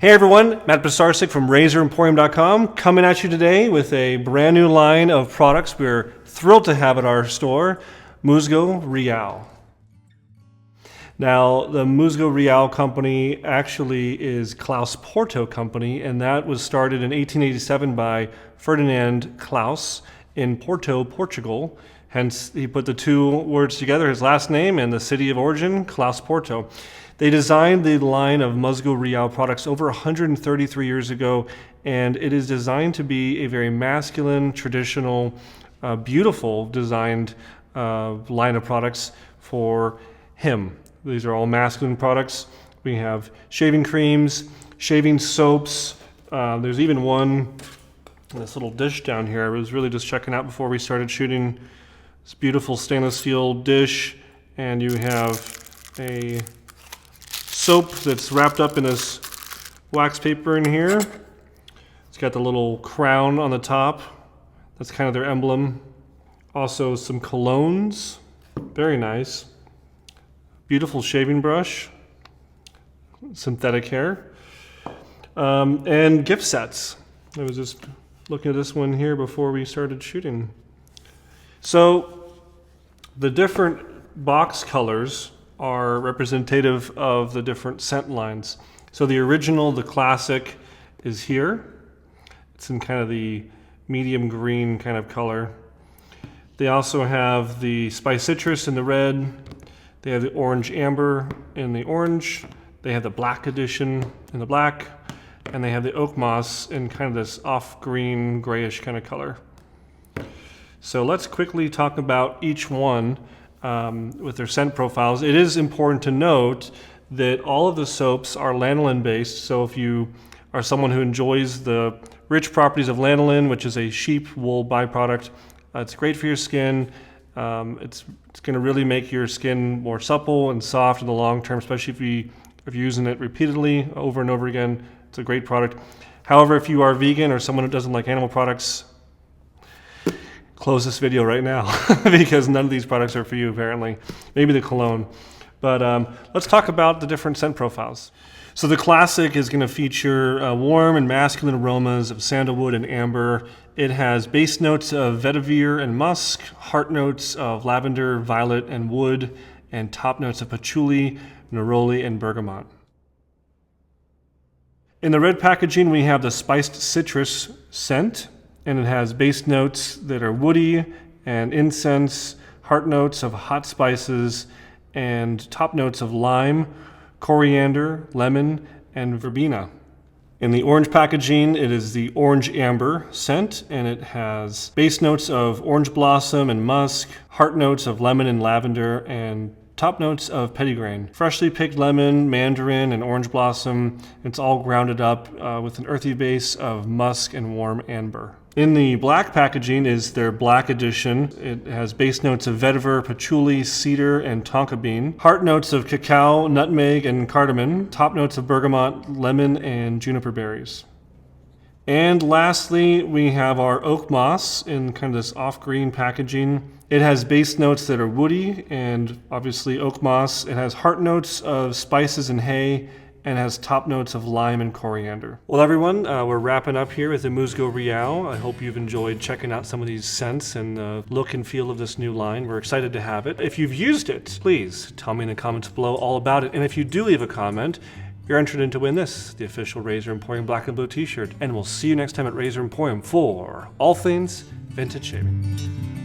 Hey everyone, Matt Pisarcik from RazorEmporium.com coming at you today with a brand new line of products we're thrilled to have at our store, Musgo Real. Now, the Musgo Real company actually is Claus Porto company, and that was started in 1887 by Ferdinand Claus in Porto, Portugal. Hence, he put the two words together, his last name and the city of origin, Claus Porto. They designed the line of Musgo Real products over 133 years ago, and it is designed to be a very masculine, traditional, beautiful designed line of products for him. These are all masculine products. We have shaving creams, shaving soaps. There's even one in this little dish down here. I was really just checking out before we started shooting. This beautiful stainless steel dish, and you have a soap that's wrapped up in this wax paper in here. It's got the little crown on the top. That's kind of their emblem. Also some colognes, very nice. Beautiful shaving brush, synthetic hair, and gift sets. I was just looking at this one here before we started shooting. So the different box colors are representative of the different scent lines. So the original, the classic, is here. It's in kind of the medium green kind of color. They also have the spice citrus in the red. They have the orange amber in the orange. They have the black edition in the black. And they have the oak moss in kind of this off green, grayish kind of color. So let's quickly talk about each one with their scent profiles. It is important to note that all of the soaps are lanolin based. So if you are someone who enjoys the rich properties of lanolin, which is a sheep wool byproduct, it's great for your skin. It's going to really make your skin more supple and soft in the long term, especially if you're using it repeatedly over and over again. It's a great product. However, if you are vegan or someone who doesn't like animal products, close this video right now because none of these products are for you, apparently. Maybe the cologne. But let's talk about the different scent profiles. So the classic is going to feature warm and masculine aromas of sandalwood and amber. It has base notes of vetiver and musk, heart notes of lavender, violet, and wood, and top notes of patchouli, neroli, and bergamot. In the red packaging, we have the spiced citrus scent, and it has base notes that are woody and incense, heart notes of hot spices, and top notes of lime, coriander, lemon, and verbena. In the orange packaging, it is the orange amber scent, and it has base notes of orange blossom and musk, heart notes of lemon and lavender, and top notes of petitgrain. Freshly picked lemon, mandarin, and orange blossom. It's all grounded up with an earthy base of musk and warm amber. In the black packaging is their black edition. It has base notes of vetiver, patchouli, cedar, and tonka bean. Heart notes of cacao, nutmeg, and cardamom. Top notes of bergamot, lemon, and juniper berries. And lastly, we have our oak moss in kind of this off-green packaging. It has base notes that are woody and obviously oak moss. It has heart notes of spices and hay, and has top notes of lime and coriander. Well, everyone, we're wrapping up here with the Musgo Real. I hope you've enjoyed checking out some of these scents and the look and feel of this new line. We're excited to have it. If you've used it, please tell me in the comments below all about it. And if you do leave a comment, you're entered in to win this, the official Razor Emporium Black and Blue t-shirt. And we'll see you next time at Razor Emporium for all things vintage shaving.